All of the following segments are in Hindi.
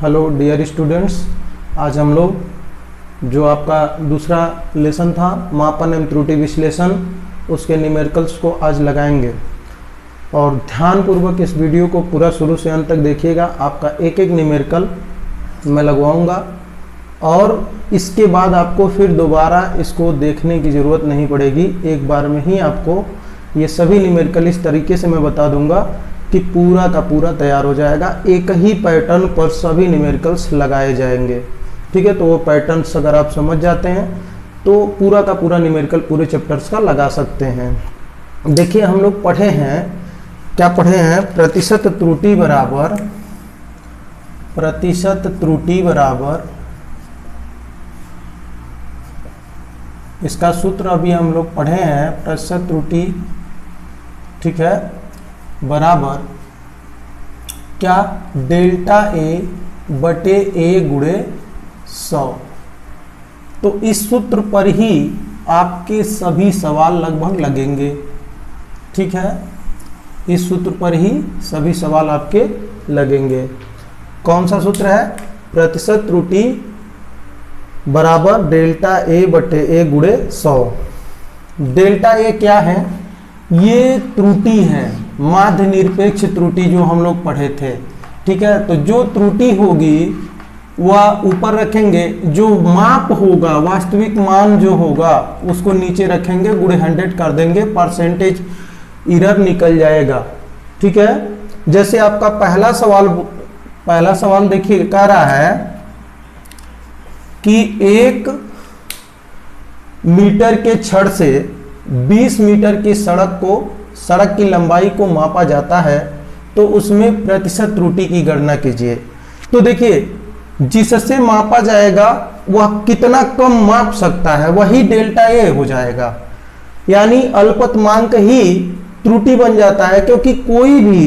हेलो डियर स्टूडेंट्स, आज हम लोग जो आपका दूसरा लेसन था मापन एवं त्रुटि विश्लेषण, उसके न्यूमेरिकल्स को आज लगाएंगे। और ध्यानपूर्वक इस वीडियो को पूरा शुरू से अंत तक देखिएगा। आपका एक एक न्यूमेरिकल मैं लगवाऊंगा और इसके बाद आपको फिर दोबारा इसको देखने की ज़रूरत नहीं पड़ेगी। एक बार में ही आपको ये सभी न्यूमेरिकल इस तरीके से मैं बता दूंगा कि पूरा का पूरा तैयार हो जाएगा। एक ही पैटर्न पर सभी न्यूमेरिकल्स लगाए जाएंगे, ठीक है। तो वो पैटर्न्स अगर आप समझ जाते हैं तो पूरा का पूरा न्यूमेरिकल पूरे चैप्टर्स का लगा सकते हैं। देखिए, हम लोग पढ़े हैं, क्या पढ़े हैं, प्रतिशत त्रुटि बराबर इसका सूत्र अभी हम लोग पढ़े हैं। प्रतिशत त्रुटि, ठीक है, बराबर क्या, डेल्टा ए बटे ए गुणे 100। तो इस सूत्र पर ही आपके सभी सवाल लगभग लगेंगे, ठीक है। इस सूत्र पर ही सभी सवाल आपके लगेंगे। कौन सा सूत्र है? प्रतिशत त्रुटि बराबर डेल्टा ए बटे ए गुणे 100। डेल्टा ए क्या है? ये त्रुटि है, माध्य निरपेक्ष त्रुटि जो हम लोग पढ़े थे, ठीक है। तो जो त्रुटि होगी वह ऊपर रखेंगे, जो माप होगा, वास्तविक मान जो होगा उसको नीचे रखेंगे, गुणे 100 कर देंगे, परसेंटेज एरर निकल जाएगा, ठीक है। जैसे आपका पहला सवाल देखिए, कह रहा है कि 1 मीटर के छड़ से 20 मीटर की सड़क की लंबाई को मापा जाता है, तो उसमें प्रतिशत त्रुटि की गणना कीजिए। तो देखिए, जिससे मापा जाएगा वह कितना कम माप सकता है, वही डेल्टा ए हो जाएगा। यानी अल्पतमांक ही त्रुटि बन जाता है, क्योंकि कोई भी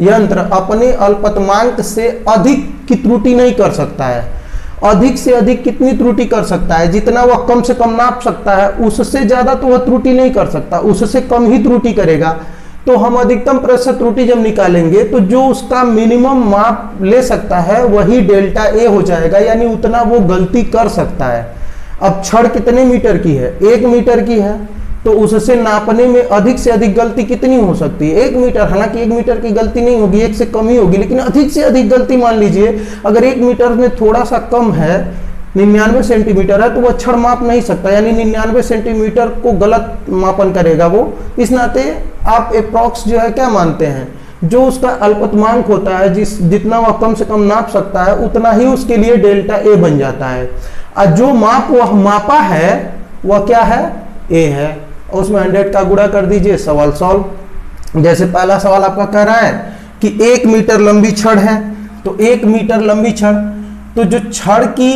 यंत्र अपने अल्पतमांक से अधिक की त्रुटि नहीं कर सकता है। अधिक से अधिक कितनी त्रुटि कर सकता है? जितना वह कम से कम नाप सकता है, उससे ज्यादा तो वह त्रुटि नहीं कर सकता, उससे कम ही त्रुटि करेगा। तो हम अधिकतम प्रतिशत त्रुटि जब निकालेंगे तो जो उसका मिनिमम माप ले सकता है वही डेल्टा ए हो जाएगा, यानी उतना वो गलती कर सकता है। अब छड़ कितने मीटर की है? 1 मीटर की है, तो उससे नापने में अधिक से अधिक गलती कितनी हो सकती है? 1 मीटर। हालांकि 1 मीटर की गलती नहीं होगी, 1 से कम ही होगी, लेकिन अधिक से अधिक गलती मान लीजिए अगर 1 मीटर में थोड़ा सा कम है, 99 सेंटीमीटर है, तो वह छड़ माप नहीं सकता, यानी 99 सेंटीमीटर को गलत मापन करेगा वो। इस नाते आप अप्रॉक्स जो है क्या मानते हैं, जो उसका अल्पतमांक होता है, जितना वह कम से कम नाप सकता है, उतना ही उसके लिए डेल्टा ए बन जाता है। और जो माप वह मापा है वह क्या है? ए है। उसमें 100 का गुणा कर दीजिए, सवाल सॉल्व। जैसे पहला सवाल आपका कह रहा है कि 1 मीटर लंबी छड़ है, तो 1 मीटर लंबी छड़, तो जो छड़ की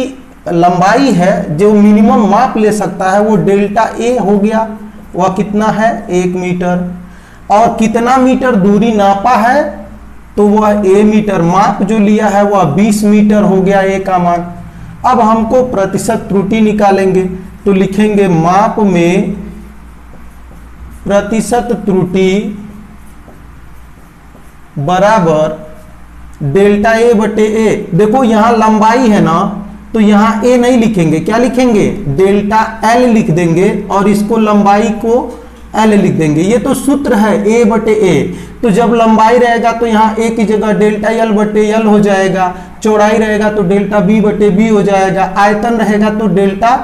लंबाई है, जो मिनिमम माप ले सकता है, वो डेल्टा ए हो गया। वह कितना है? 1 मीटर। और कितना मीटर दूरी नापा है? तो वह ए मीटर। माप जो लिया है वह 20 मीटर हो गया ए का मान। अब हमको प्रतिशत त्रुटि निकालेंगे, तो लिखेंगे माप में प्रतिशत त्रुटि बराबर डेल्टा ए बटे ए। देखो यहां लंबाई है ना, तो यहां ए नहीं लिखेंगे, क्या लिखेंगे? डेल्टा एल लिख देंगे, और इसको लंबाई को एल लिख देंगे। ये तो सूत्र है ए बटे ए। तो जब लंबाई रहेगा तो यहाँ ए की जगह डेल्टा एल बटे एल हो जाएगा, चौड़ाई रहेगा तो डेल्टा बी बटे बी हो जाएगा, आयतन रहेगा तो डेल्टा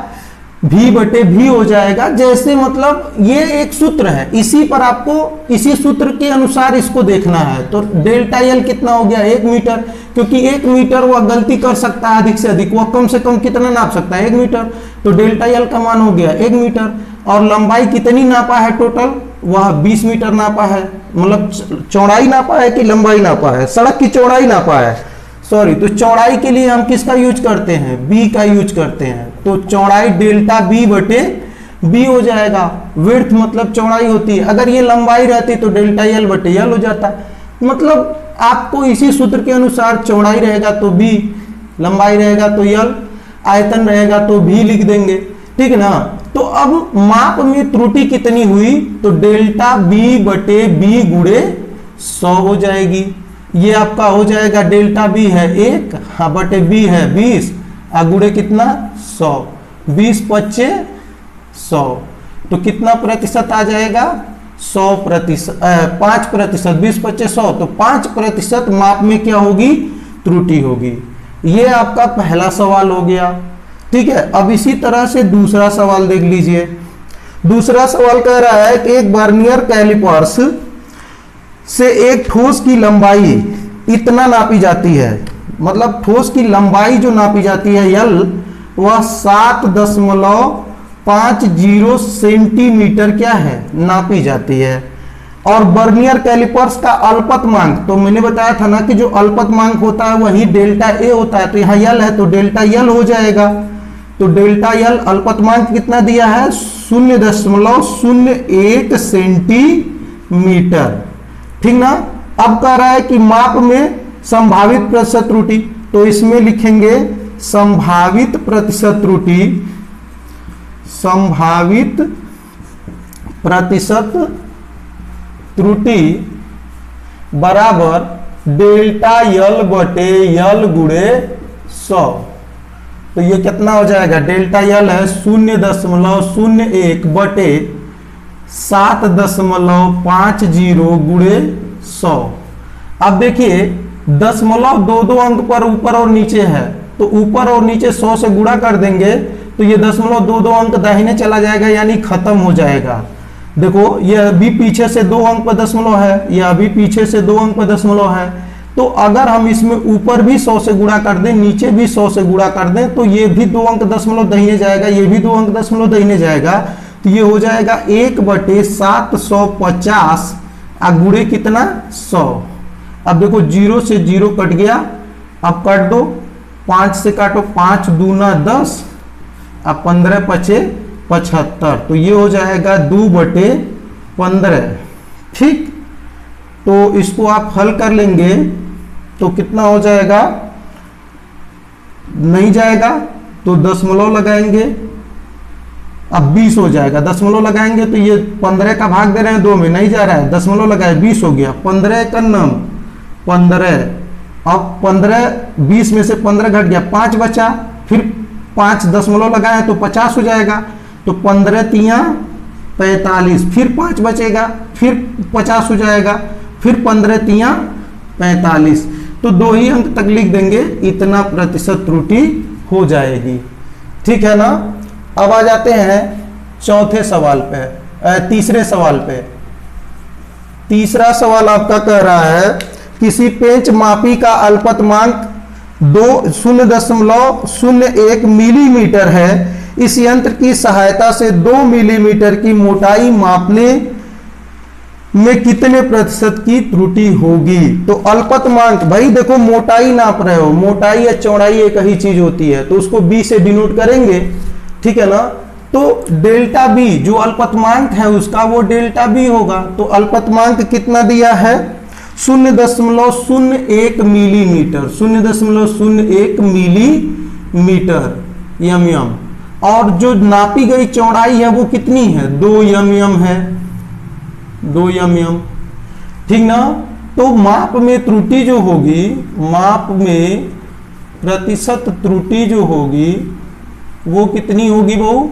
भी बटे भी हो जाएगा। जैसे मतलब ये एक सूत्र है, इसी पर आपको इसी सूत्र के अनुसार इसको देखना है। तो डेल्टा एल कितना हो गया? 1 मीटर, क्योंकि 1 मीटर वह गलती कर सकता है अधिक से अधिक, वह कम से कम कितना नाप सकता है? 1 मीटर। तो डेल्टा एल का मान हो गया 1 मीटर। और लंबाई कितनी नापा है टोटल? वह 20 मीटर नापा है। मतलब चौड़ाई नापा है कि लंबाई नापा है? सड़क की चौड़ाई नापा है, सॉरी। तो चौड़ाई के लिए हम किसका यूज करते हैं? बी का यूज करते हैं। तो चौड़ाई डेल्टा बी बटे बी हो जाएगा। विड्थ मतलब चौड़ाई होती है, अगर ये लंबाई रहती तो डेल्टा एल बटे एल हो जाता। मतलब आपको इसी सूत्र के अनुसार चौड़ाई रहेगा तो बी, लंबाई रहेगा तो एल, आयतन रहेगा तो भी लिख देंगे, ठीक ना। तो अब माप में त्रुटि कितनी हुई? तो डेल्टा बी बटे बी गुणे 100 हो जाएगी। ये आपका हो जाएगा डेल्टा बी है 1 हाँ बटे बी है 20 गुणे कितना 100, 20 पच्चे 100, तो कितना प्रतिशत आ जाएगा 100%, 5%, 20 पच्चे 100, तो 5% माप में क्या होगी त्रुटि होगी। ये आपका पहला सवाल हो गया। ठीक है, अब इसी तरह से दूसरा सवाल देख लीजिए। दूसरा सवाल कह रहा है कि एक वर्नियर कैलिपर्स से एक ठोस की लंबाई इतना नापी जाती है, मतलब ठोस की लंबाई जो नापी जाती है यल, वह 7.50 सेंटीमीटर क्या है नापी जाती है। और वर्नियर कैलिपर्स का अल्पतमांक, तो मैंने बताया था ना कि जो अल्पतमांक होता है वही डेल्टा ए होता है, तो यहाँ यल है तो डेल्टा यल हो जाएगा। तो डेल्टा यल अल्पतमांक कितना दिया है 0.01 सेंटीमीटर। ठीक ना। अब कह रहा है कि माप में संभावित प्रतिशत त्रुटि, तो इसमें लिखेंगे संभावित प्रतिशत त्रुटि, संभावित प्रतिशत त्रुटि बराबर डेल्टा यल बटे यल गुणे 100। तो ये कितना हो जाएगा, डेल्टा यल है 0.01 बटे 7.50 गुणे 100। अब देखिए 0.22 अंक पर ऊपर और नीचे है, तो ऊपर और नीचे 100 से गुणा कर देंगे तो ये 0.22 अंक दाहिने चला जाएगा, यानी खत्म हो जाएगा। देखो ये अभी पीछे से 2 अंक पर दशमलव है, यह अभी पीछे से 2 अंक पर दशमलव है, तो अगर हम इसमें ऊपर भी 100 से गुणा कर दें, नीचे भी 100 से गुणा कर दें, तो ये भी 2 अंक दशमलव दाहिने जाएगा, ये भी 2 अंक दशमलव दाहिने जाएगा, तो ये हो जाएगा 1/750 गुणे कितना 100। अब देखो 0 से 0 कट गया, अब काट दो, 5 से काटो, 5 दूना 10, अब 15 पचे 75, तो ये हो जाएगा 2/15। ठीक, तो इसको आप हल कर लेंगे तो कितना हो जाएगा, नहीं जाएगा तो दशमलव लगाएंगे, अब 20 हो जाएगा। दशमलव लगाएंगे तो ये 15 का भाग दे रहे हैं 2 में, नहीं जा रहा है, दशमलव लगाए 20 हो गया, 15 का नम 15, अब 15 20 में से 15 घट गया, 5 बचा, फिर 5 दशमलव लगाए तो 50 हो जाएगा, तो 15 तियां 45, फिर 5 बचेगा, फिर 50 हो जाएगा, फिर 15 तियां 45, तो 2 ही अंक तक लिख देंगे, इतना प्रतिशत त्रुटि हो जाएगी। ठीक है ना। अब आ जाते हैं चौथे सवाल पे, तीसरे सवाल पे। तीसरा सवाल आपका कह रहा है किसी पेंच मापी का अल्पतमांक 0.01 मिलीमीटर है, इस यंत्र की सहायता से 2 मिलीमीटर की मोटाई मापने में कितने प्रतिशत की त्रुटि होगी। तो अल्पतमांक, भाई देखो मोटाई नाप रहे हो, मोटाई या चौड़ाई एक ही चीज होती है, तो उसको बी से डिनोट करेंगे। ठीक है ना। तो डेल्टा बी जो अल्पतमांक है उसका वो डेल्टा बी होगा, तो अल्पतमांक कितना दिया है 0.01 मिलीमीटर, 0.01 मिलीमीटर यम, और जो नापी गई चौड़ाई है वो कितनी है 2 यम है, 2 यम। ठीक ना। तो माप में त्रुटि जो होगी, माप में प्रतिशत त्रुटि जो होगी वो कितनी होगी, वो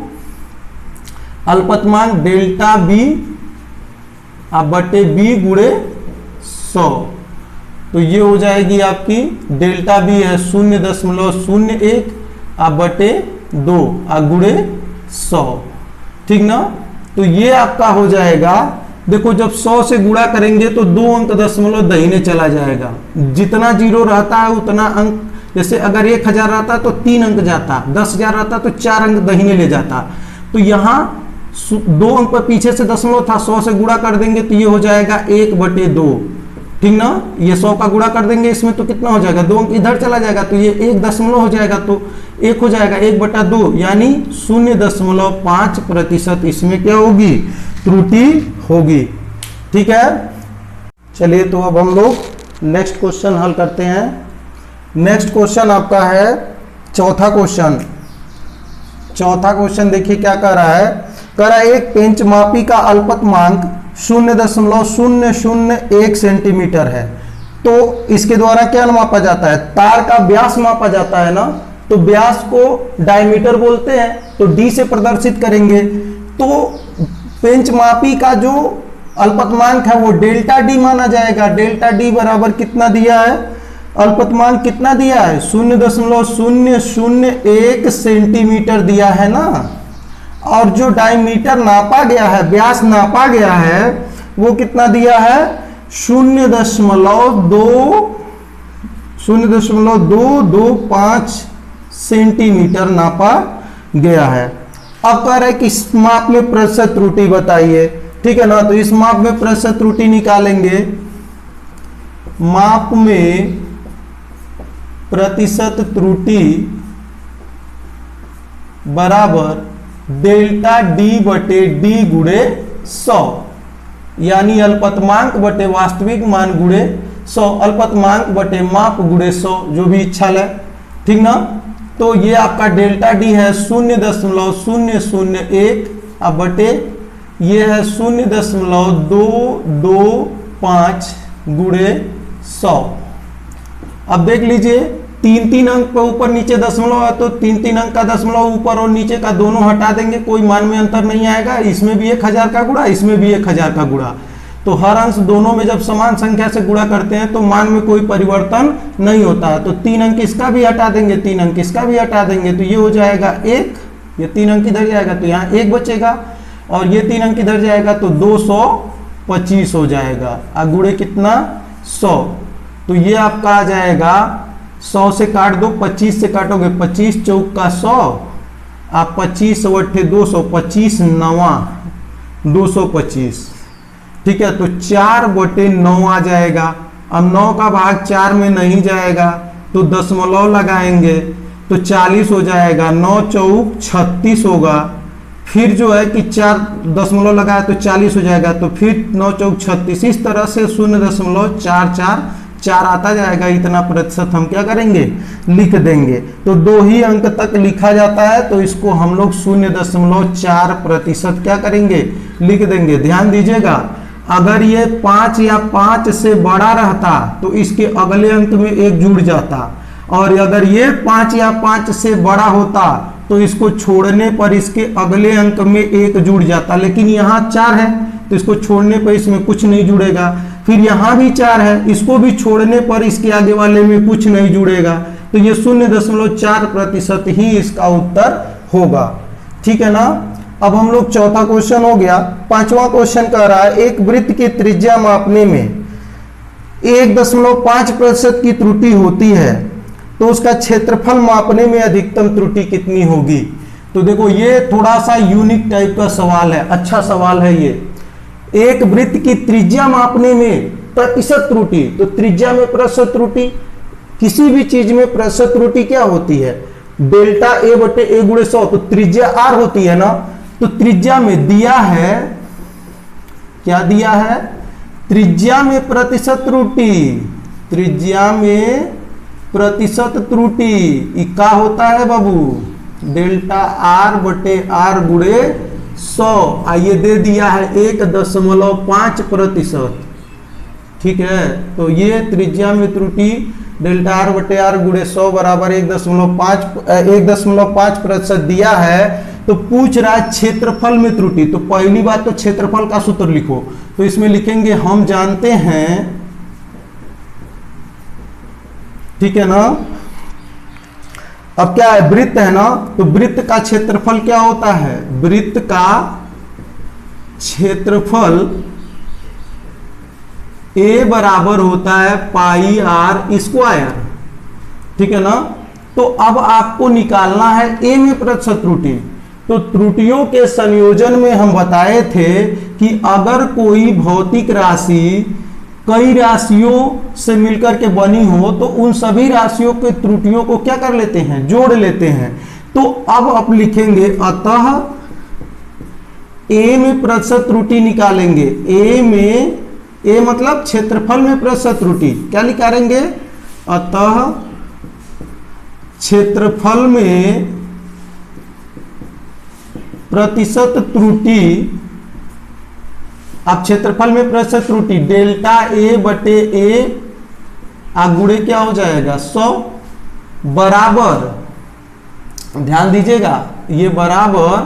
अल्पतमांक डेल्टा बी बटे बी गुणे 100, तो ये हो जाएगी आपकी डेल्टा बी है 0.01 बटे 2 गुणे 100। ठीक ना। तो ये आपका हो जाएगा, देखो जब 100 से गुणा करेंगे तो 2 अंक दशमलव दाहिने चला जाएगा, जितना 0 रहता है उतना अंक, जैसे अगर 1000 रहता तो 3 अंक जाता, 10,000 रहता तो 4 अंक दाहिने ले जाता, तो यहाँ 2 अंक पर पीछे से दशमलव था, 100 से गुणा कर देंगे तो ये हो जाएगा 1/2। ठीक ना। ये 100 का गुणा कर देंगे इसमें तो कितना हो जाएगा, 2 अंक इधर चला जाएगा, तो ये 1 दशमलव हो जाएगा, तो 1 हो जाएगा 1/2, यानी 0.5% इसमें क्या होगी त्रुटि होगी। ठीक है। चलिए तो अब हम लोग नेक्स्ट क्वेश्चन हल करते हैं। नेक्स्ट क्वेश्चन आपका है चौथा क्वेश्चन। चौथा क्वेश्चन देखिए क्या कह रहा है, कह रहा है एक पेंच मापी का अल्पतमांक 0.001 सेंटीमीटर है, तो इसके द्वारा क्या मापा जाता है, तार का व्यास मापा जाता है ना, तो व्यास को डायमीटर बोलते हैं, तो डी से प्रदर्शित करेंगे। तो पेंचमापी का जो अल्पतमांक है वो डेल्टा डी माना जाएगा। डेल्टा डी बराबर कितना दिया है, अल्पतमांक कितना दिया है, 0.001 सेंटीमीटर दिया है ना। और जो डायमीटर नापा गया है, व्यास नापा गया है, वो कितना दिया है, 0.225 सेंटीमीटर नापा गया है। अब कह रहे हैं कि इस माप में प्रतिशत त्रुटि बताइए, ठीक है ना। तो इस माप में प्रतिशत त्रुटि निकालेंगे, माप में प्रतिशत त्रुटि बराबर डेल्टा डी बटे डी गुणे 100, यानी अल्पतमांक बटे वास्तविक मान गुणे 100, अल्पतमांक बटे माप गुणे 100, जो भी इच्छा है, ठीक ना। तो ये आपका डेल्टा डी है 0.001 अब बटे ये है 0.225 गुणे 100। अब देख लीजिए 3 अंक पर ऊपर नीचे दशमलव है, तो 3 अंक का दशमलव ऊपर और नीचे का दोनों हटा देंगे, कोई मान में अंतर नहीं आएगा। इसमें भी 1000 का गुणा, इसमें भी 1000 का गुणा, तो हर अंश दोनों में जब समान संख्या से गुणा करते हैं तो मान में कोई परिवर्तन नहीं होता है। तो 3 अंक इसका भी हटा देंगे, 3 अंक इसका भी हटा देंगे, तो ये हो जाएगा 1, ये 3 अंक इधर जाएगा तो यहाँ 1 बचेगा, और ये 3 अंक इधर जाएगा तो 225 हो जाएगा। गुणे कितना 100, तो ये आपका आ जाएगा 100 से काट दो, 25 से काटोगे 25 चौक का 100, आप 25 अट्ठे 200, 25 नवा 225, ठीक है। तो 4/9 आ जाएगा। अब 9 का भाग 4 में नहीं जाएगा तो दशमलव लगाएंगे तो 40 हो जाएगा, 9 चौक 36 होगा। फिर जो है कि 4 दशमलव लगाया तो 40 हो जाएगा, तो फिर 9 चौक 36, इस तरह से 0.444 आता जाएगा। इतना प्रतिशत हम क्या करेंगे, लिख देंगे। तो 2 ही अंक तक लिखा जाता है, तो इसको हम लोग 0.4% क्या करेंगे, लिख देंगे। ध्यान दीजिएगा, अगर ये 5 या 5 से बड़ा रहता तो इसके अगले अंक में 1 जुड़ जाता, और अगर ये 5 या 5 से बड़ा होता तो इसको छोड़ने पर इसके अगले अंक में 1 जुड़ जाता। लेकिन यहाँ 4 है तो इसको छोड़ने पर इसमें कुछ नहीं जुड़ेगा। फिर यहाँ भी 4 है, इसको भी छोड़ने पर इसके आगे वाले में कुछ नहीं जुड़ेगा। तो ये 0.4% ही इसका उत्तर होगा, ठीक है ना। अब हम लोग चौथा क्वेश्चन हो गया। पांचवा क्वेश्चन कह रहा है एक वृत्त की त्रिज्या मापने में 1.5% की त्रुटि होती है, तो उसका क्षेत्रफल मापने में अधिकतम त्रुटि कितनी होगी। तो देखो ये थोड़ा सा यूनिक टाइप का सवाल है, अच्छा सवाल है ये। एक वृत्त की त्रिज्या मापने में प्रतिशत त्रुटि, तो त्रिज्या में प्रतिशत त्रुटि, किसी भी चीज में प्रतिशत त्रुटि क्या होती है, डेल्टा ए बटे ए गुणे 100, तो त्रिज्या आर होती है ना। तो त्रिज्या में दिया है, क्या दिया है, त्रिज्या में प्रतिशत त्रुटि, त्रिज्या में प्रतिशत त्रुटि क्या होता है बाबू, डेल्टा आर बटे आर गुणे 100, ये दे दिया है 1.5%, ठीक है। तो ये त्रिज्या में त्रुटि डेल्टा आर बटे आर गुणे 100 बराबर 1.5% दिया है। तो पूछ रहा है क्षेत्रफल में त्रुटि, तो पहली बात तो क्षेत्रफल का सूत्र लिखो, तो इसमें लिखेंगे हम जानते हैं, ठीक है ना। अब क्या है, वृत्त है ना, तो वृत्त का क्षेत्रफल क्या होता है, वृत्त का क्षेत्रफल ए बराबर होता है पाई आर स्क्वायर, ठीक है ना। तो अब आपको निकालना है ए में प्रतिशत त्रुटि। तो त्रुटियों के संयोजन में हम बताए थे कि अगर कोई भौतिक राशि कई राशियों से मिलकर के बनी हो तो उन सभी राशियों के त्रुटियों को क्या कर लेते हैं, जोड़ लेते हैं। तो अब आप लिखेंगे अतः ए में प्रतिशत त्रुटि निकालेंगे, ए में, ए मतलब क्षेत्रफल में प्रतिशत त्रुटि, क्या निकालेंगे, अतः क्षेत्रफल में प्रतिशत त्रुटि, अब क्षेत्रफल में प्रतिशत त्रुटि डेल्टा ए बटे ए गुणे क्या हो जाएगा 100 बराबर, ध्यान दीजिएगा ये बराबर,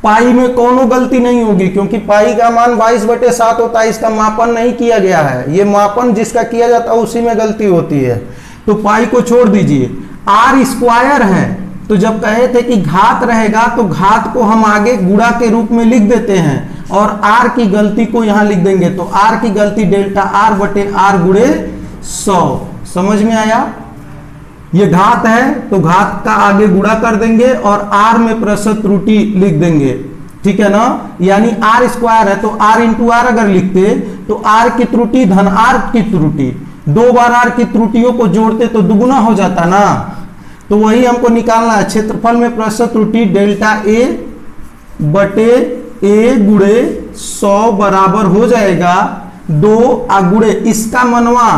पाई में कोनो गलती नहीं होगी क्योंकि पाई का मान 22/7 होता है, इसका मापन नहीं किया गया है, ये मापन जिसका किया जाता है उसी में गलती होती है, तो पाई को छोड़ दीजिए। आर स्क्वायर है तो जब कहे थे कि घात रहेगा तो घात को हम आगे गुणा के रूप में लिख देते हैं और आर की गलती को यहां लिख देंगे, तो आर की गलती डेल्टा आर बटे आर गुणे 100। समझ में आया? ये घात है तो घात का आगे गुणा कर देंगे और आर में प्रतिशत त्रुटि लिख देंगे, ठीक है ना, यानी आर स्क्वायर है तो आर इंटू आर अगर लिखते तो आर की त्रुटि धन आर की त्रुटि, 2 बार आर की त्रुटियों को जोड़ते तो दुगुना हो जाता ना, तो वही हमको निकालना है। क्षेत्रफल में प्रतिशत त्रुटि डेल्टा ए बटे ए गुणे 100 बराबर हो जाएगा 2 गुणे इसका मनवा,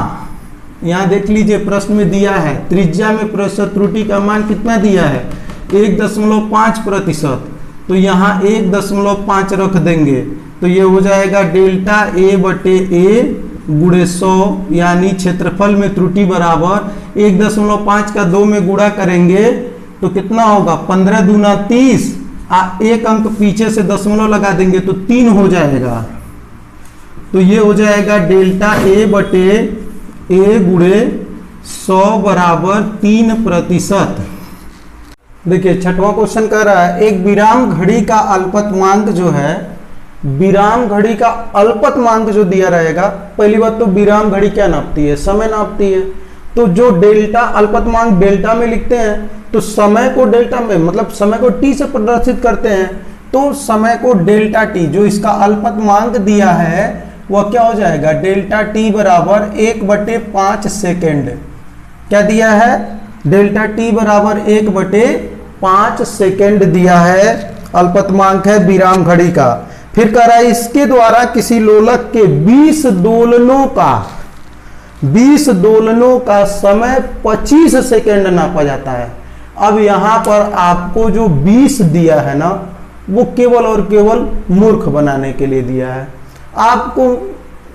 यहां देख लीजिए प्रश्न में दिया है त्रिज्या में प्रतिशत त्रुटि का मान कितना दिया है 1.5%, तो यहां 1.5 रख देंगे तो ये हो जाएगा डेल्टा ए बटे ए गुणे 100, यानी क्षेत्रफल में त्रुटि बराबर 1.5 का 2 में गुणा करेंगे तो कितना होगा 15 दूना 30, एक अंक पीछे से दशमलव लगा देंगे तो 3 हो जाएगा, तो ये हो जाएगा डेल्टा ए बटे ए गुणे 100 बराबर 3%। देखिए छठवां क्वेश्चन कह रहा है एक विराम घड़ी का अल्पतमांक जो है, विराम घड़ी का अल्पतमांक जो दिया रहेगा, पहली बात तो विराम घड़ी क्या नापती है, समय नापती है, तो जो डेल्टा अल्पतमांक डेल्टा में लिखते हैं तो समय को डेल्टा में मतलब समय को टी से प्रदर्शित करते हैं, तो समय को डेल्टा टी जो इसका अल्पतमांक दिया है वह क्या हो जाएगा डेल्टा टी बराबर 1/5 सेकेंड। क्या दिया है डेल्टा टी बराबर 1/5 सेकेंड दिया है, अल्पतमांक है विराम घड़ी का। फिर कह रहा है इसके द्वारा किसी लोलक के 20 दोलनों का समय 25 सेकेंड नापा जाता है। अब यहां पर आपको जो 20 दिया है ना वो केवल और केवल मूर्ख बनाने के लिए दिया है, आपको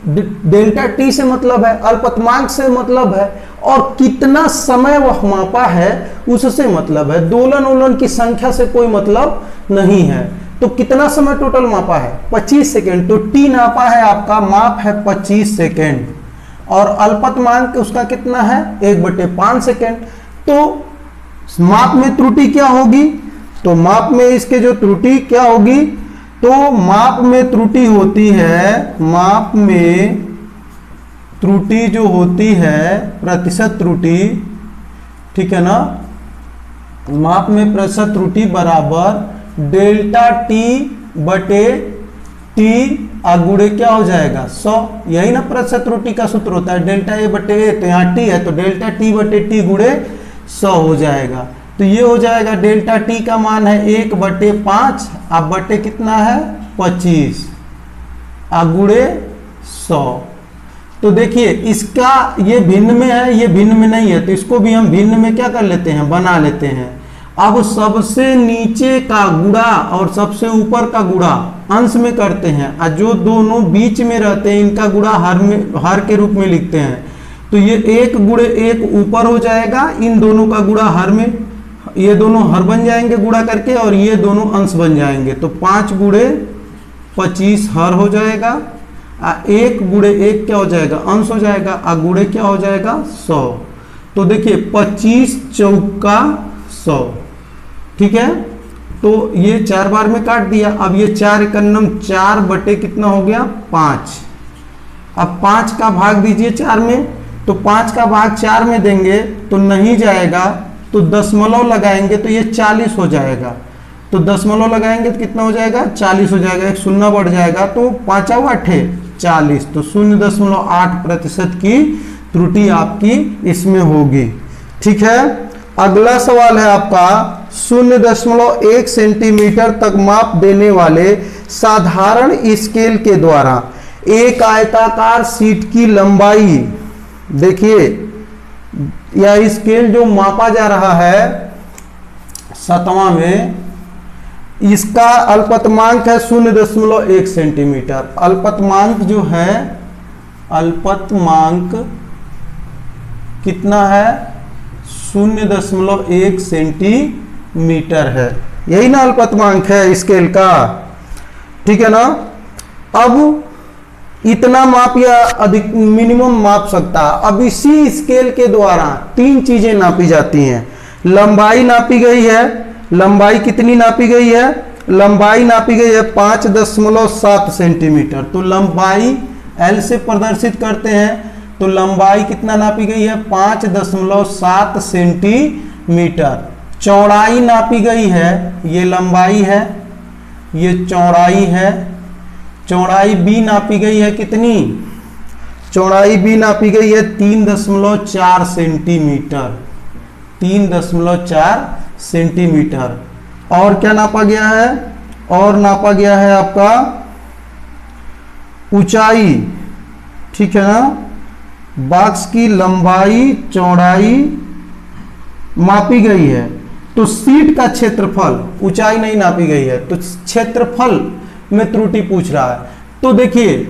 डेल्टा टी से मतलब है, अल्पतमांक से मतलब है और कितना समय वह मापा है उससे मतलब है, दोलन की संख्या से कोई मतलब नहीं है। तो कितना समय टोटल मापा है 25 सेकेंड, तो टी नापा है आपका, माप है 25 सेकेंड और अल्पतमांक उसका कितना है 1/5 सेकेंड। तो माप में त्रुटि क्या होगी, तो माप में इसके जो त्रुटि क्या होगी, तो माप में त्रुटि होती है, माप में त्रुटि जो होती है प्रतिशत त्रुटि, ठीक है ना, माप में प्रतिशत त्रुटि बराबर डेल्टा टी बटे टी गुणे क्या हो जाएगा 100, यही ना प्रतिशत त्रुटि का सूत्र होता है, डेल्टा ए बटे ए, तो यहाँ टी है तो डेल्टा टी बटे टी गुणे 100 हो जाएगा। तो ये हो जाएगा डेल्टा टी का मान है 1/5, अब बटे कितना है 25 गुणे 100। तो देखिए इसका ये भिन्न में है, ये भिन्न में नहीं है, तो इसको भी हम भिन्न में क्या कर लेते हैं बना लेते हैं। अब सबसे नीचे का गुणा और सबसे ऊपर का गुणा अंश में करते हैं और जो दोनों बीच में रहते हैं इनका गुणा हर के रूप में लिखते हैं, तो ये 1 गुणे 1 ऊपर हो जाएगा, इन दोनों का गुणा हर में, ये दोनों हर बन जाएंगे गुणा करके और ये दोनों अंश बन जाएंगे, तो 5 गुणे 25 हर हो जाएगा, 1 गुणे 1 क्या हो जाएगा अंश हो जाएगा, गुणे क्या हो जाएगा 100। तो देखिए 25 चौका 100, ठीक है, तो ये 4 बार में काट दिया। अब ये 4 एकन्नम 4 बटे कितना हो गया 5, अब 5 का भाग दीजिए 4 में, तो 5 का भाग 4 में देंगे तो नहीं जाएगा, तो दशमलव लगाएंगे तो ये 40 हो जाएगा, तो दशमलव लगाएंगे तो कितना हो जाएगा 40 हो जाएगा, एक शून्य बढ़ जाएगा तो 5 8 40, तो 0.8% की त्रुटि आपकी इसमें होगी। ठीक है, अगला सवाल है आपका 0.1 सेंटीमीटर तक माप देने वाले साधारण स्केल के द्वारा एक आयताकार शीट की लंबाई, देखिए यह स्केल जो मापा जा रहा है 7वां में, इसका अल्पतमांक है 0.1 सेंटीमीटर। अल्पतमांक जो है, अल्पतमांक कितना है 0.1 सेंटीमीटर है। यही ना अल्पतमांक है स्केल का, ठीक है ना। अब इतना माप या अधिक मिनिमम माप सकता है। अब इसी स्केल के द्वारा 3 चीजें नापी जाती हैं। लंबाई नापी गई है, लंबाई कितनी नापी गई है, लंबाई नापी गई है 5.7 सेंटीमीटर। तो लंबाई L से प्रदर्शित करते हैं, तो लंबाई कितना नापी गई है 5.7 सेंटीमीटर। चौड़ाई नापी गई है, ये लंबाई है, ये चौड़ाई है। चौड़ाई B नापी गई है कितनी, चौड़ाई B नापी गई है 3.4 सेंटीमीटर, 3.4 सेंटीमीटर। और क्या नापा गया है, और नापा गया है आपका ऊंचाई, ठीक है ना। बॉक्स की लंबाई चौड़ाई मापी गई है। तो सीट का क्षेत्रफल, ऊंचाई नहीं नापी गई है, तो क्षेत्रफल में त्रुटि पूछ रहा है। तो देखिए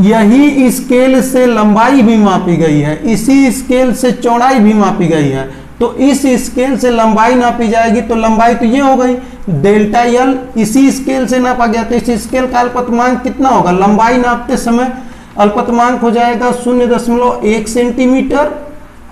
यही स्केल से लंबाई भी मापी गई है, इसी स्केल से चौड़ाई भी मापी गई है। तो इस स्केल से लंबाई नापी जाएगी, तो लंबाई तो ये हो गई डेल्टा L, इसी स्केल से नापा गया। तो इस स्केल का अल्पतमांक कितना होगा, लंबाई नापते समय अल्पतमांक हो जाएगा 0.1 सेंटीमीटर।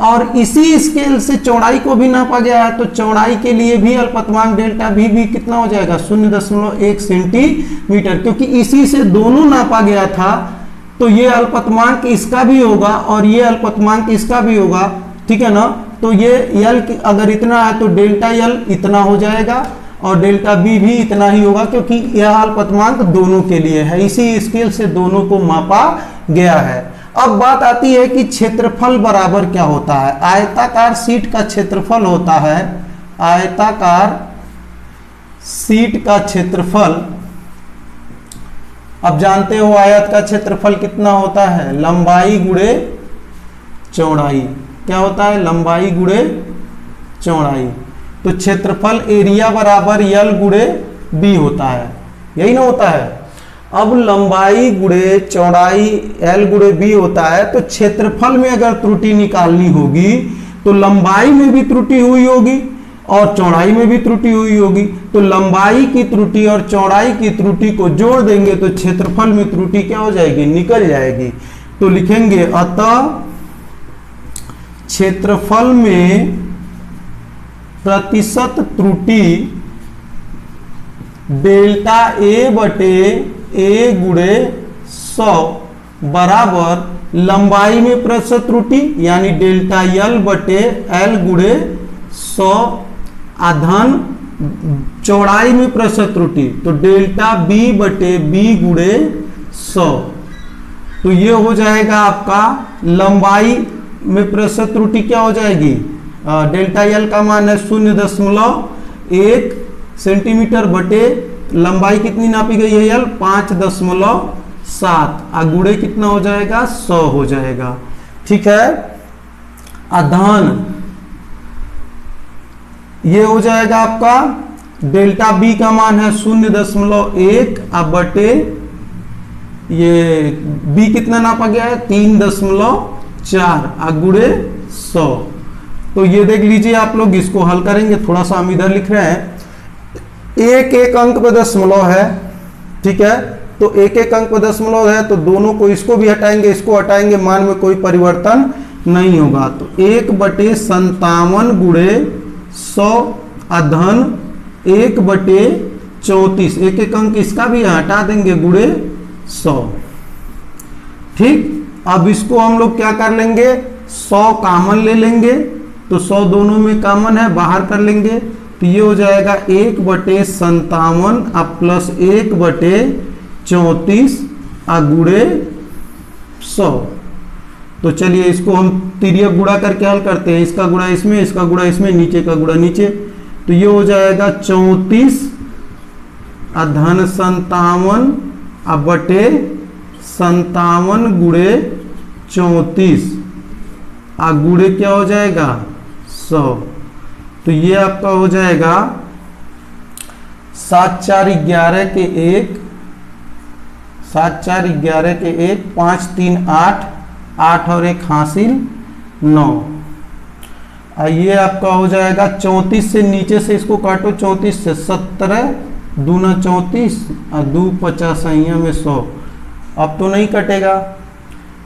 और इसी स्केल से चौड़ाई को भी नापा गया है, तो चौड़ाई के लिए भी अल्पतमांक डेल्टा भी कितना हो जाएगा 0.1 सेंटीमीटर। क्योंकि इसी से दोनों नापा गया था, तो ये अल्पतमांक इसका भी होगा और ये अल्पतमांक इसका भी होगा, ठीक है ना। तो ये L अगर इतना है तो डेल्टा L इतना हो जाएगा और डेल्टा B भी इतना ही होगा, क्योंकि यह अल्पतमांक दोनों के लिए है, इसी स्केल से दोनों को मापा गया है। अब बात आती है कि क्षेत्रफल बराबर क्या होता है। आयताकार सीट का क्षेत्रफल होता है, आयताकार सीट का क्षेत्रफल, अब जानते हो आयत का क्षेत्रफल कितना होता है, लंबाई गुणे चौड़ाई। क्या होता है, लंबाई गुणे चौड़ाई। तो क्षेत्रफल एरिया बराबर L गुणे B होता है, यही ना होता है। अब लंबाई गुणे चौड़ाई L गुणे B होता है, तो क्षेत्रफल में अगर त्रुटि निकालनी होगी तो लंबाई में भी त्रुटि हुई होगी और चौड़ाई में भी त्रुटि हुई होगी। तो लंबाई की त्रुटि और चौड़ाई की त्रुटि को जोड़ देंगे तो क्षेत्रफल में त्रुटि क्या हो जाएगी, निकल जाएगी। तो लिखेंगे अतः क्षेत्रफल में प्रतिशत त्रुटि डेल्टा A बटे A गुणे 100 बराबर लंबाई में प्रतिशत त्रुटि यानी डेल्टा L बटे L गुणे 100 आधन चौड़ाई में प्रतिशत त्रुटि, तो डेल्टा B बटे B गुणे 100। तो ये हो जाएगा आपका लंबाई में प्रतिशत त्रुटि क्या हो जाएगी, डेल्टा L का मान है 0.1 सेंटीमीटर बटे लंबाई कितनी नापी गई है L 5.7 गुणे कितना हो जाएगा 100 हो जाएगा, ठीक है। आधान ये हो जाएगा आपका डेल्टा B का मान है 0.1 बटे ये B कितना नापा गया है 3.4 गुणे 100। तो ये देख लीजिए आप लोग, इसको हल करेंगे, थोड़ा सा हम इधर लिख रहे हैं, एक एक अंक पे दशमलव है, ठीक है। तो एक एक अंक पे दशमलव है, तो दोनों को, इसको भी हटाएंगे इसको हटाएंगे, मान में कोई परिवर्तन नहीं होगा। तो 1/57 गुणे 100 अधन 1/34, एक एक अंक इसका भी हटा देंगे गुणे 100, ठीक। अब इसको हम लोग क्या कर लेंगे, 100 कॉमन ले लेंगे, तो 100 दोनों में कॉमन है, बाहर कर लेंगे, तो ये हो जाएगा 1/57 प्लस 1/34 गुणे 100। तो चलिए इसको हम तिर्यक गुणा करके हल करते हैं, इसका गुणा इसमें, इसका गुणा इसमें, नीचे का गुणा नीचे, तो ये हो जाएगा 34 धन 57 बटे 57 गुणे 34 गुणे क्या हो जाएगा 100। तो ये आपका हो जाएगा 7 4 11 के 1, 7 4 11 के 1, 5 3 8, 8 और 1 हासिल 9, ये आपका हो जाएगा 34 से नीचे से इसको काटो, 34 से 17 दूना 34 और 2 50 में 100। अब तो नहीं कटेगा,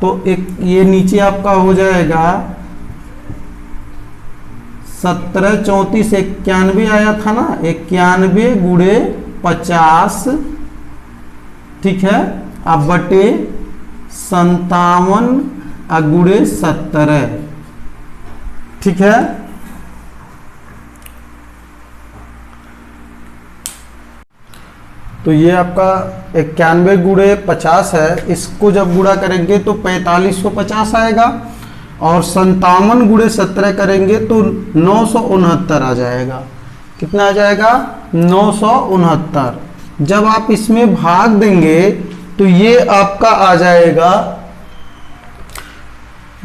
तो एक ये नीचे आपका हो जाएगा 17 34 91 आया था ना, 91 गुणे 50, ठीक है, अब बटे 57 गुणे 17, ठीक है। तो ये आपका 91 गुणे 50 है, इसको जब गुणा करेंगे तो 4550 आएगा, और 57 गुणे 17 करेंगे तो 969 आ जाएगा। कितना आ जाएगा? 969। जब आप इसमें भाग देंगे तो ये आपका आ जाएगा,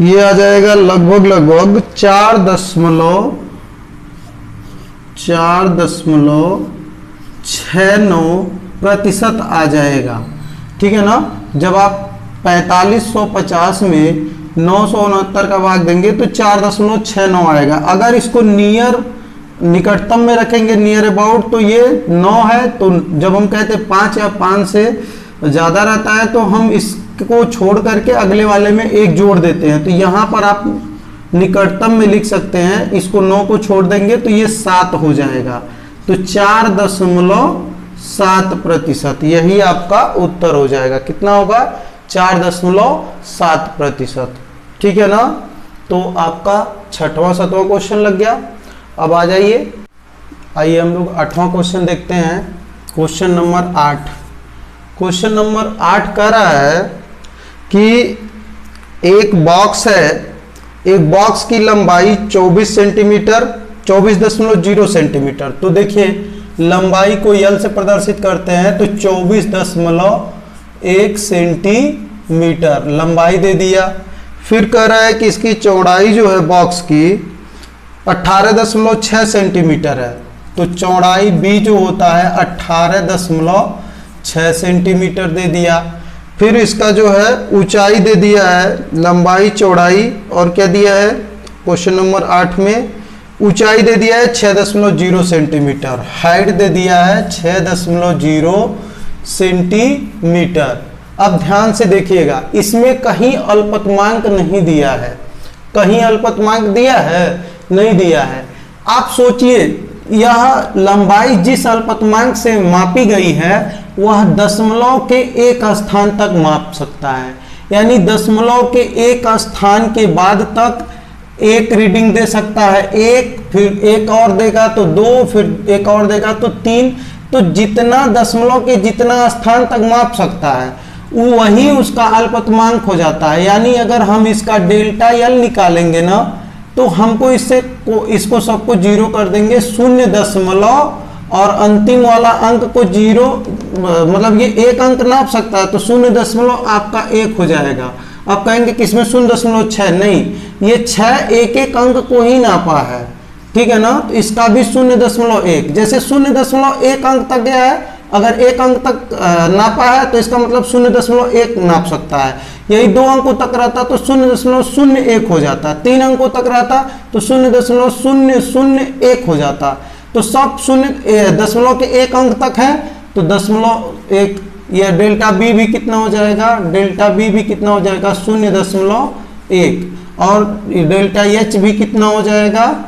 ये आ जाएगा लगभग 4.69% आ जाएगा, ठीक है ना। जब आप 4550 में 969 का भाग देंगे तो 4.69 आएगा। अगर इसको निकटतम में रखेंगे, नियर अबाउट, तो ये 9 है। तो जब हम कहते हैं 5 या 5 से ज़्यादा रहता है तो हम इसको छोड़ करके अगले वाले में 1 जोड़ देते हैं। तो यहाँ पर आप निकटतम में लिख सकते हैं, इसको 9 को छोड़ देंगे तो ये 7 हो जाएगा। तो 4.7%, यही आपका उत्तर हो जाएगा। कितना होगा? 4.7%, ठीक है ना। तो आपका 6वां 7वां क्वेश्चन लग गया। अब आ जाइए, आइए हम लोग 8वां क्वेश्चन देखते हैं। Question number 8। क्वेश्चन नंबर 8 कह रहा है कि एक बॉक्स है, एक बॉक्स की लंबाई 24 सेंटीमीटर, 24.0 सेंटीमीटर। तो देखिए लंबाई को यल से प्रदर्शित करते हैं तो 24.1 सेंटीमीटर लंबाई दे दिया। फिर कह रहा है कि इसकी चौड़ाई जो है बॉक्स की 18.6 सेंटीमीटर है। तो चौड़ाई बी जो होता है 18.6 सेंटीमीटर दे दिया। फिर इसका जो है ऊंचाई दे दिया है, लंबाई चौड़ाई, और क्या दिया है क्वेश्चन नंबर 8 में? ऊंचाई दे दिया है 6.0 सेंटीमीटर, हाइट दे दिया है 6.0 सेंटीमीटर। अब ध्यान से देखिएगा, इसमें कहीं अल्पतमांक नहीं दिया है। कहीं अल्पतमांक दिया है? नहीं दिया है। आप सोचिए, यह लंबाई जिस अल्पतमांक से मापी गई है वह दशमलव के एक स्थान तक माप सकता है, यानी दशमलव के एक स्थान के बाद तक एक रीडिंग दे सकता है, एक, फिर एक और देगा तो 2, फिर एक और देगा तो 3। तो जितना दशमलव के जितना स्थान तक माप सकता है वही उसका अल्पतमांक हो जाता है। यानी अगर हम इसका डेल्टा यल निकालेंगे ना तो हमको इसको सबको 0 कर देंगे, 0 और अंतिम वाला अंक को 0, मतलब ये एक अंक नाप सकता है तो 0 आपका 1 हो जाएगा। आप कहेंगे कि इसमें 0.6 नहीं, ये 6 एक अंक को ही नापा है, ठीक है ना। तो इसका भी 0.1, जैसे 0.1 अंक तक गया है, अगर 1 अंक तक नापा है तो इसका मतलब 0.1 नाप सकता है। यही 2 अंकों तक रहता तो 0.01 हो जाता, 3 अंकों तक रहता तो 0.001 हो जाता। तो सब 0.1 अंक तक है तो 0.1। यह डेल्टा बी भी कितना हो जाएगा? डेल्टा बी भी कितना हो जाएगा? 0.1। और डेल्टा एच भी कितना हो जाएगा?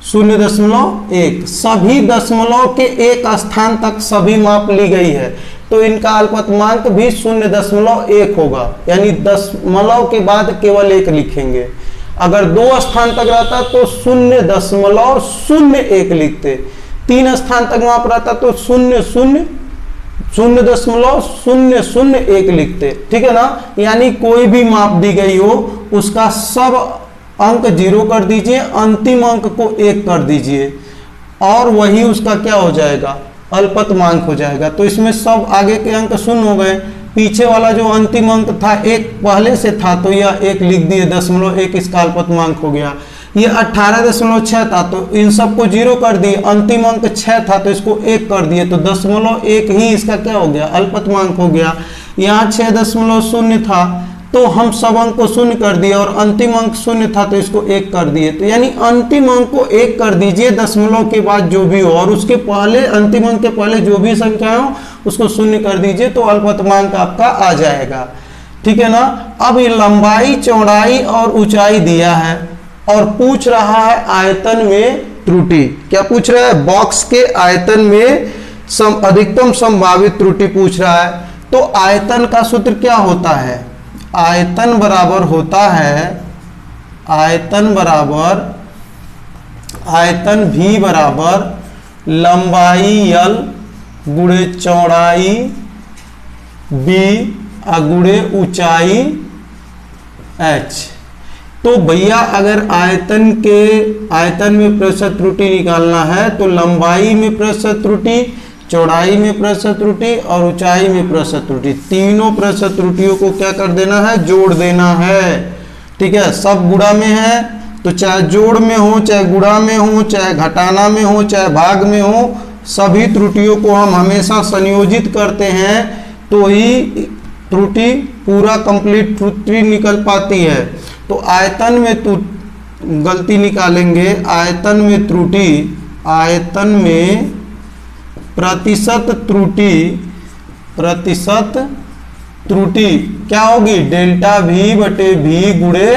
0.1। सभी दशमलव के एक स्थान तक सभी माप ली गई है, तो इनका अल्पतमांक भी 0.1 होगा, यानी दशमलव के बाद केवल 1 लिखेंगे। अगर 2 स्थान तक रहता तो 0.01 लिखते, 3 स्थान तक माप रहता तो 0.001 लिखते, ठीक है ना। यानी कोई भी माप दी गई हो उसका सब अंक 0 कर दीजिए, अंतिम अंक को 1 कर दीजिए, और वही उसका क्या हो जाएगा? अल्पतमांक हो जाएगा। तो इसमें सब आगे के अंक 0 हो गए, पीछे वाला जो अंतिम अंक था 1 पहले से था तो यह 1 लिख दिए, 0.1 इसका अल्पतमांक हो गया। ये 18.6 था तो इन सबको 0 कर दिए, अंतिम अंक 6 था तो इसको 1 कर दिए, तो 0.1 ही इसका क्या हो गया? अल्पतमांक हो गया। यहाँ 6.0 था तो हम सब अंक को शून्य कर दिए और अंतिम अंक शून्य था तो इसको 1 कर दिए। तो यानी अंतिम अंक को 1 कर दीजिए दशमलव के बाद जो भी हो, और उसके पहले अंतिम अंक के पहले जो भी संख्या हो उसको शून्य कर दीजिए तो अल्पतमांक आपका आ जाएगा। ठीक है ना। अब ये लंबाई, चौड़ाई और ऊंचाई दिया है और पूछ रहा है आयतन में त्रुटि। क्या पूछ रहा है? बॉक्स के आयतन में अधिकतम संभावित त्रुटि पूछ रहा है। तो आयतन का सूत्र क्या होता है? आयतन बराबर होता है, आयतन भी बराबर लंबाई L गुणे चौड़ाई B गुणे ऊंचाई H। तो भैया अगर आयतन में प्रतिशत त्रुटि निकालना है तो लंबाई में प्रतिशत त्रुटि, चौड़ाई में प्रतिशत त्रुटि और ऊंचाई में प्रतिशत त्रुटि, तीनों प्रतिशत त्रुटियों को क्या कर देना है? जोड़ देना है। ठीक है। सब गुणा में है तो चाहे जोड़ में हो, चाहे गुणा में हो, चाहे घटाना में हो, चाहे भाग में हो, सभी त्रुटियों को हम हमेशा संयोजित करते हैं तो ही त्रुटि पूरा कंप्लीट त्रुटि निकल पाती है। तो आयतन में गलती निकालेंगे, आयतन में त्रुटि, आयतन में प्रतिशत त्रुटि क्या होगी? डेल्टा V बटे V गुणे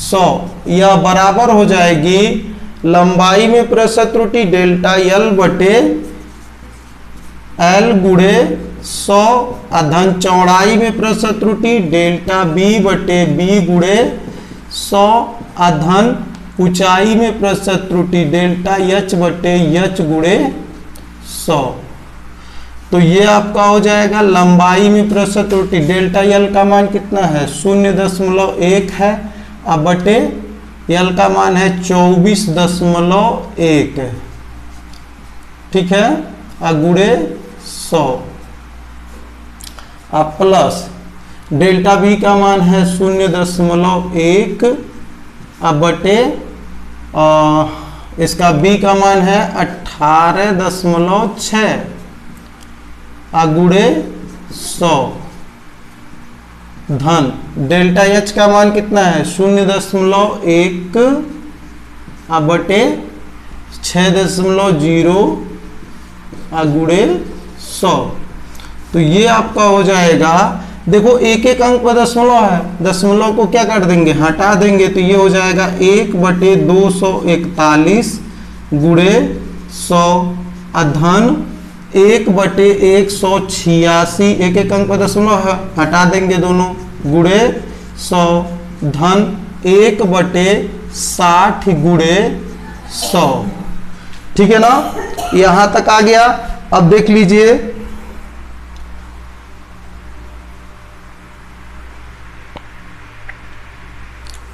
100। यह बराबर हो जाएगी लंबाई में प्रतिशत त्रुटि डेल्टा L बटे L गुणे 100 अधन चौड़ाई में प्रतिशत त्रुटि डेल्टा B बटे B गुणे 100 अधन ऊंचाई में प्रतिशत त्रुटि डेल्टा H बटे H गुणे 100। तो ये आपका हो जाएगा लंबाई में प्रतिशत त्रुटि डेल्टा L का मान कितना है? 0.1 है। अब बटे L का मान है 24.1। ठीक है। गुणे 100 अब प्लस डेल्टा B का मान है 0.1 अब बटे इसका B का मान है 18.6 गुणे 100 धन डेल्टा H का मान कितना है? 0.1 अब बटे 6.0 गुणे 100। तो ये आपका हो जाएगा, देखो एक एक अंक पर दशमलव है, दशमलव को क्या कर देंगे? हटा देंगे। तो ये हो जाएगा 1/241 गुणे 100 अधन 1/186। एक एक अंक पर दशमलव है, हटा देंगे दोनों, गुणे 100 धन 1/60 गुणे 100। ठीक है ना। यहां तक आ गया। अब देख लीजिए,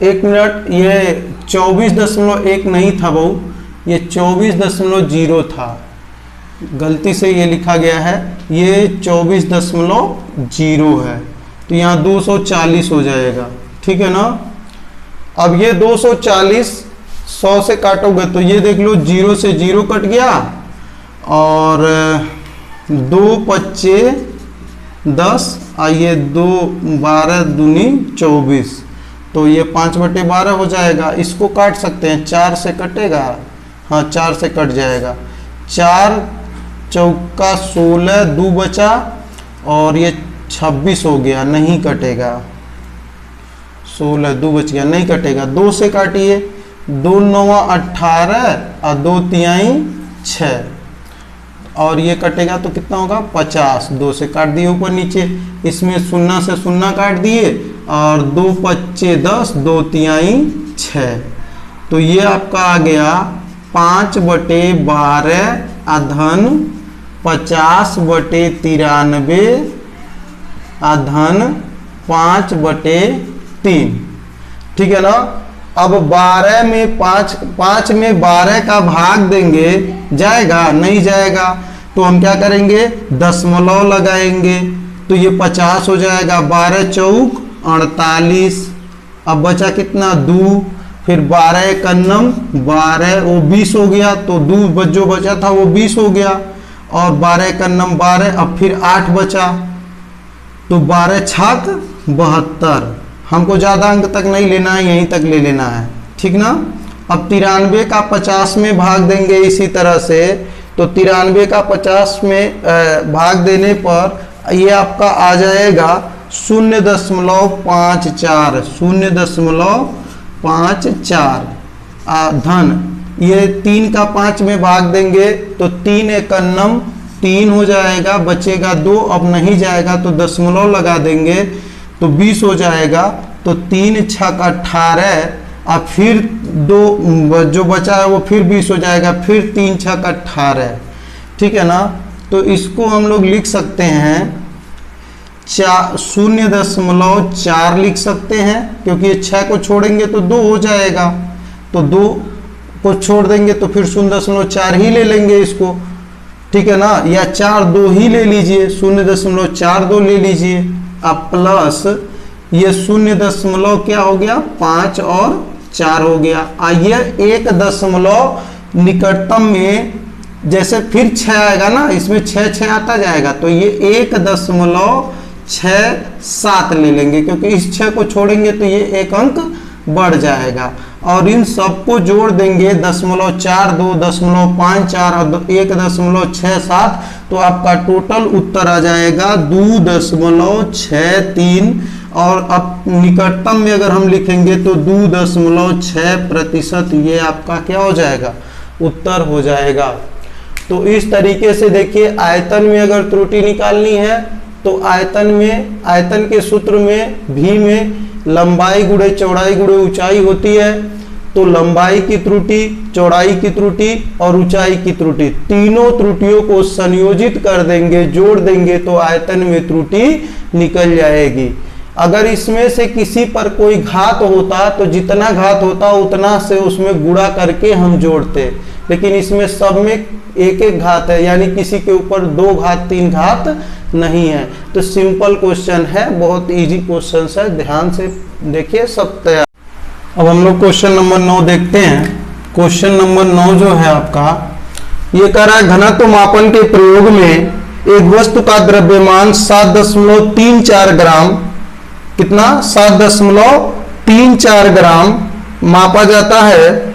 एक मिनट, ये 24.1 नहीं था बहू, ये 24.0 था, गलती से ये लिखा गया है, ये 24.0 है। तो यहाँ 240 हो जाएगा। ठीक है ना। अब ये 240 100 से काटोगे तो ये देख लो 0 से 0 कट गया और 2 पच्चे 10 ये 2 12 दूनी 24, तो ये 5/12 हो जाएगा। इसको काट सकते हैं, 4 से कटेगा, हाँ 4 से कट जाएगा। 4 चौका 16, 2 बचा और ये 26 हो गया, नहीं कटेगा। 16 2 बच गया, नहीं कटेगा। 2 से काटिए, 2 9 18 और 2 3 6 और ये कटेगा तो कितना होगा? 50। 2 से काट दिए ऊपर नीचे, इसमें 0 से 0 काट दिए और 2 पच्चे 10, 2 3 6। तो ये आपका आ गया 5/12 अधन 50/93 अधन 5/3। ठीक है ना। अब 12 में 5 में 12 का भाग देंगे, जाएगा? नहीं जाएगा। तो हम क्या करेंगे? दशमलव लगाएंगे तो ये 50 हो जाएगा। 12 चौक 48। अब बचा कितना? 2। फिर 12 एकन्नम 12, वो 20 हो गया। तो 2 जो बचा था वो 20 हो गया और 12 एकन्नम 12। अब फिर 8 बचा तो 12 छाक 72। हमको ज़्यादा अंक तक नहीं लेना है, यहीं तक ले लेना है, ठीक ना। अब 93 का 50 में भाग देंगे इसी तरह से, तो 93 का 50 में भाग देने पर ये आपका आ जाएगा 0.54, 0.54 धन। ये 3 का 5 में भाग देंगे तो 3 एकन्नम 3 हो जाएगा, बचेगा 2, अब नहीं जाएगा तो दशमलव लगा देंगे तो 20 हो जाएगा। तो 3 छक 18, अब फिर 2 जो बचा है वो फिर 20 हो जाएगा, फिर 3 छक 18, ठीक है ना। तो इसको हम लोग लिख सकते हैं 0.4 लिख सकते हैं, क्योंकि ये 6 को छोड़ेंगे तो 2 हो जाएगा, तो 2 को छोड़ देंगे तो फिर 0.4 ही ले लेंगे इसको, ठीक है ना, या 4.2 ही ले लीजिए, 0.42 ले लीजिए। अब प्लस ये 0. क्या हो गया 5 और 4 हो गया। आइए 1 दशमलव निकटतम में जैसे फिर 6 आएगा ना, इसमें 6 आता जाएगा, तो ये 1.67 ले लेंगे, क्योंकि इस 6 को छोड़ेंगे तो ये 1 अंक बढ़ जाएगा। और इन सबको जोड़ देंगे 0.42, 0.54 और 1.67, तो आपका टोटल उत्तर आ जाएगा 2.63। और अब निकटतम में अगर हम लिखेंगे तो 2.6%, ये आपका क्या हो जाएगा, उत्तर हो जाएगा। तो इस तरीके से देखिए, आयतन में अगर त्रुटि निकालनी है तो आयतन के सूत्र में भी में लंबाई गुणे चौड़ाई गुणे ऊंचाई होती है। तो लंबाई की त्रुटि, चौड़ाई की त्रुटि और ऊंचाई की त्रुटि, तीनों त्रुटियों को संयोजित कर देंगे, जोड़ देंगे तो आयतन में त्रुटि निकल जाएगी। अगर इसमें से किसी पर कोई घात होता तो जितना घात होता उतना से उसमें गुणा करके हम जोड़ते, लेकिन इसमें सब में एक एक घात है, यानी किसी के ऊपर 2 घात 3 घात नहीं है। तो सिंपल क्वेश्चन है, बहुत इजी क्वेश्चन है, ध्यान से देखिए, सब तैयार। अब हम लोग क्वेश्चन नंबर 9 देखते हैं। क्वेश्चन नंबर 9 जो है आपका, ये कह रहा है घनत्व मापन के प्रयोग में एक वस्तु का द्रव्यमान 7.34 ग्राम, कितना 7.34 ग्राम मापा जाता है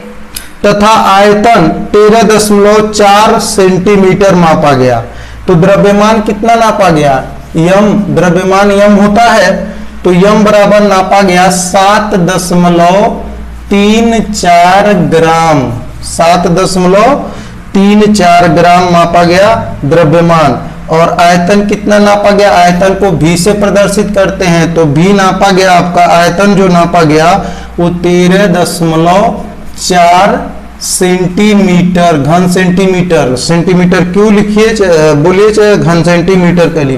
तथा आयतन 13.4 सेंटीमीटर मापा गया। तो द्रव्यमान कितना नापा गया, यम, द्रव्यमान यम होता है, तो यम बराबर नापा गया 7.34 ग्राम, 7.34 ग्राम मापा गया द्रव्यमान। और आयतन कितना नापा गया, आयतन को भी से प्रदर्शित करते हैं, तो भी नापा गया आपका, आयतन जो नापा गया वो 13.4 सेंटीमीटर, घन सेंटीमीटर, सेंटीमीटर क्यों लिखिए बोलिए, चाहे घन सेंटीमीटर के लिए।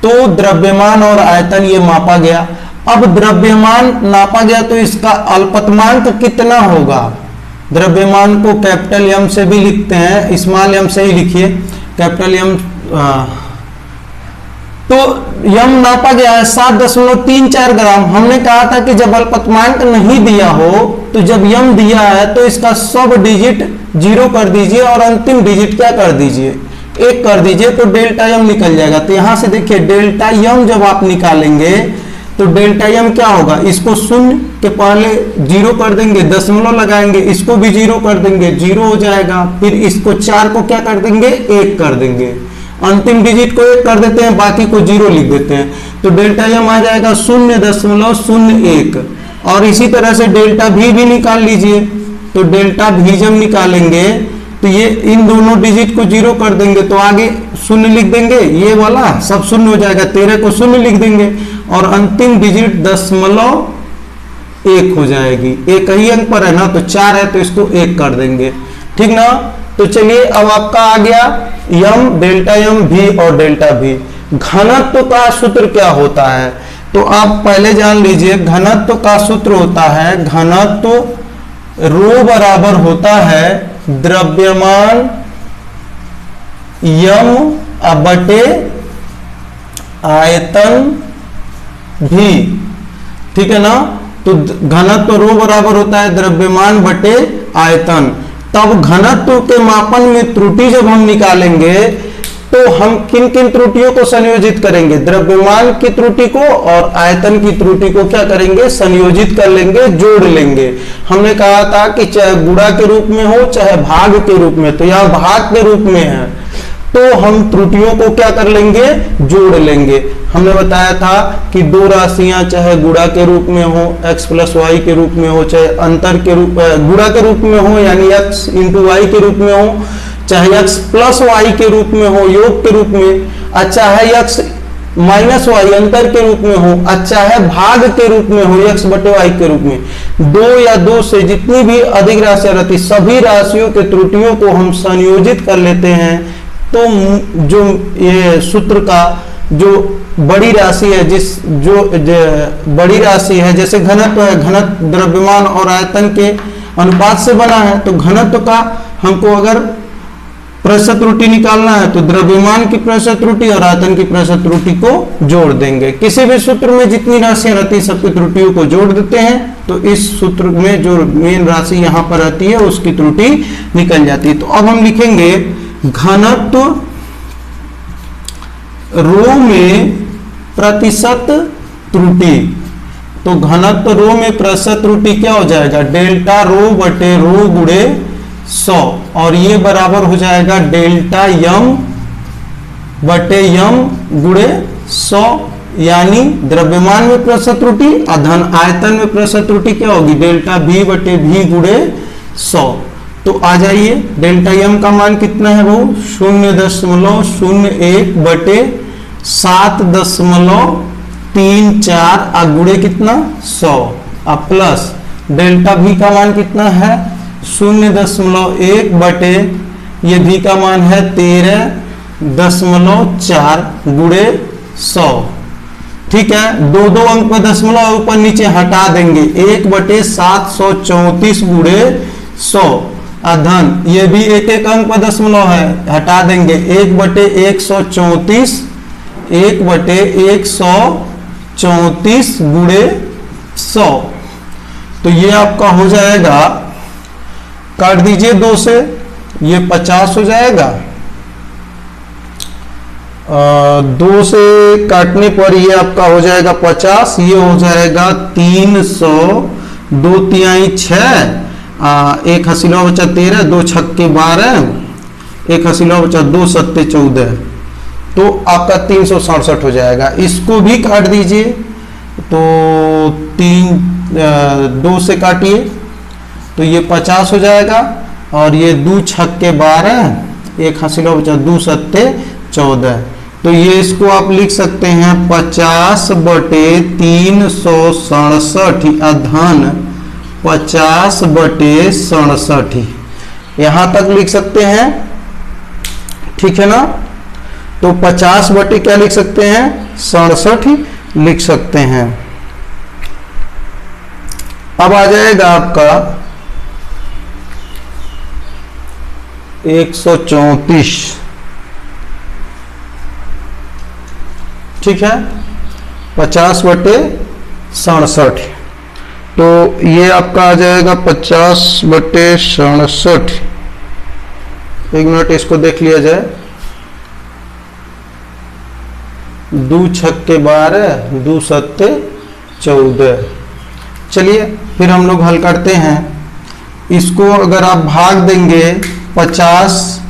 तो द्रव्यमान और आयतन ये मापा गया। अब द्रव्यमान नापा गया तो इसका अल्पतमांक कितना होगा, द्रव्यमान को कैपिटल एम से भी लिखते हैं, स्मॉल एम से ही लिखिए, कैपिटल एम। तो यम नापा गया है 7.34 ग्राम। हमने कहा था कि जब अल्पतमांक नहीं दिया हो तो जब यम दिया है तो इसका सब डिजिट 0 कर दीजिए और अंतिम डिजिट क्या कर दीजिए, 1 कर दीजिए, तो डेल्टा यम निकल जाएगा। तो यहां से देखिए डेल्टा यम जब आप निकालेंगे तो डेल्टा यम क्या होगा, इसको 0 के पहले 0 कर देंगे, दशमलव लगाएंगे, इसको भी 0 कर देंगे, 0 हो जाएगा। फिर इसको 4 को क्या कर देंगे, 1 कर देंगे, अंतिम डिजिट को 1 कर देते हैं, बाकी को 0 लिख देते हैं, तो डेल्टा यम आ जाएगा 0.01। और इसी तरह से डेल्टा भी निकाल लीजिए, तो डेल्टा भी जब निकालेंगे तो ये इन दोनों डिजिट को 0 कर देंगे, तो आगे 0 लिख देंगे, ये वाला सब 0 हो जाएगा, 13 को 0 लिख देंगे और अंतिम डिजिट 0.1 हो जाएगी। एक ही अंक पर है ना, तो 4 है तो इसको 1 कर देंगे, ठीक ना। तो चलिए अब आपका आ गया यम, डेल्टा यम भी और डेल्टा भी। घनत्व का सूत्र क्या होता है, तो आप पहले जान लीजिए, घनत्व का सूत्र होता है, घनत्व रो बराबर होता है द्रव्यमान यम बटे आयतन भी, ठीक है ना। तो घनत्व रो बराबर होता है द्रव्यमान बटे आयतन। तब घनत्व के मापन में त्रुटि जब हम निकालेंगे तो हम किन किन त्रुटियों को संयोजित करेंगे, द्रव्यमान की त्रुटि को और आयतन की त्रुटि को क्या करेंगे, संयोजित कर लेंगे, जोड़ लेंगे। हमने कहा था कि चाहे गुणा के रूप में हो चाहे भाग के रूप में, तो यहाँ भाग के रूप में है तो हम त्रुटियों को क्या कर लेंगे, जोड़ लेंगे। हमने बताया था कि दो राशियां चाहे गुणा के रूप में हो, x प्लस वाई के रूप में हो, चाहे अंतर के रूप गुणा के रूप में हो यानी x इंटू वाई के रूप में हो, चाहे x प्लस वाई के रूप में हो योग के रूप में, चाहे x माइनस वाई अंतर के रूप में हो, चाहे भाग के रूप में हो x बटे वाई के रूप में। दो या दो से जितनी भी अधिक राशियां रहती सभी राशियों के त्रुटियों को हम संयोजित कर लेते हैं। तो जो ये सूत्र का जो बड़ी राशि है, जो बड़ी राशि है, जैसे घनत्व है, घनत्व द्रव्यमान और आयतन के अनुपात से बना है, तो घनत्व का हमको अगर प्रतिशत त्रुटि निकालना है तो द्रव्यमान की प्रतिशत त्रुटि और आयतन की प्रतिशत त्रुटि को जोड़ देंगे। किसी भी सूत्र में जितनी राशियां रहती है सबकी त्रुटियों को जोड़ देते हैं, तो इस सूत्र में जो मेन राशि यहाँ पर रहती है उसकी त्रुटि निकल जाती है। तो अब हम लिखेंगे घनत्व रो में प्रतिशत त्रुटि। तो घनत्व रो में प्रतिशत त्रुटि क्या हो जाएगा, डेल्टा रो बटे रो गुणे 100, और ये बराबर हो जाएगा डेल्टा यम बटे यम गुणे 100, यानी द्रव्यमान में प्रतिशत त्रुटि अधन आयतन में प्रतिशत त्रुटि क्या होगी, डेल्टा भी बटे भी गुणे 100। तो आ जाइए, डेल्टा यम का मान कितना है वो 0.01 बटे 7.34 गुणे कितना 100, अब प्लस डेल्टा भी का मान कितना है 0.1 बटे ये भी का मान है 13.4 गुणे 100। ठीक है, दो दो अंक में दशमलव ऊपर नीचे हटा देंगे, 1/734 गुणे 100 अधन ये भी एक एक अंक पर दशमलव है, हटा देंगे 1/134 1/134 गुणे 100। तो ये आपका हो जाएगा, काट दीजिए 2 से, ये 50 हो जाएगा। 2 से काटने पर ये आपका हो जाएगा 50, ये हो जाएगा 300, 2 तिहाई 6, 1 हसीला बचा 13, 2 छक्के 12, 1 हसीला बचा 2 सत्ते 14, तो आपका 367 हो जाएगा। इसको भी काट दीजिए, तो 2 से काटिए तो ये 50 हो जाएगा, और ये 2 छक्के 12, 1 हसीला बचा 2 सत्ते 14, तो ये इसको आप लिख सकते हैं 50/367 अधन 50/67, यहां तक लिख सकते हैं। ठीक है ना, तो 50 बटे क्या लिख सकते हैं 67 लिख सकते हैं। अब आ जाएगा आपका 134। ठीक है, 50/67, तो ये आपका आ जाएगा 50/67। 1 मिनट इसको देख लिया जाए, 2 छक्के 12, 2 सत्ते 14। चलिए फिर हम लोग हल करते हैं। इसको अगर आप भाग देंगे 50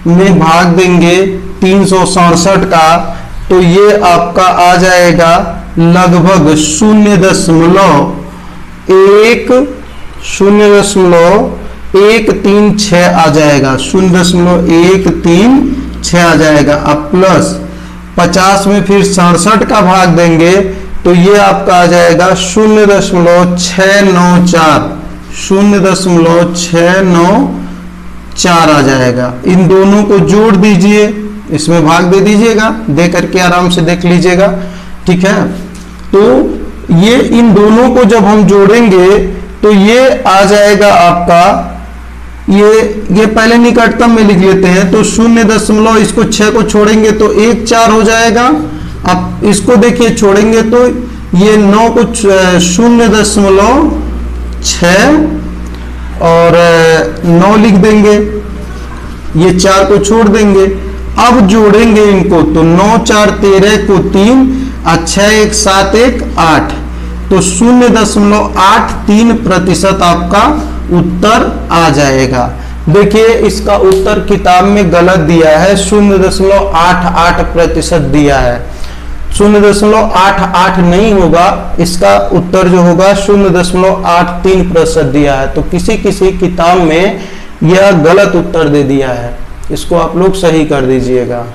में भाग देंगे 367 का, तो ये आपका आ जाएगा लगभग 0.136 आ जाएगा, 0.136 आ जाएगा। अब प्लस 50 में फिर 67 का भाग देंगे तो ये आपका आ जाएगा 0.694, 0.694 आ जाएगा। इन दोनों को जोड़ दीजिए, इसमें भाग दे दीजिएगा, दे करके आराम से देख लीजिएगा। ठीक है, तो ये इन दोनों को जब हम जोड़ेंगे तो ये आ जाएगा आपका, ये पहले निकटतम में लिख लेते हैं, तो 0. इसको 6 को छोड़ेंगे तो 1 4 हो जाएगा। अब इसको देखिए छोड़ेंगे तो ये 9 को 0.6 और 9 लिख देंगे, ये 4 को छोड़ देंगे अब जोड़ेंगे इनको तो 9 4 13 को 3 और 6 1 7 1 8, तो 0.83% आपका उत्तर आ जाएगा। देखिए इसका उत्तर किताब में गलत दिया है, 0.88% दिया है, 0.88 नहीं होगा, इसका उत्तर जो होगा 0.83% दिया है। तो किसी किसी किताब में यह गलत उत्तर दे दिया है, इसको आप लोग सही कर दीजिएगा।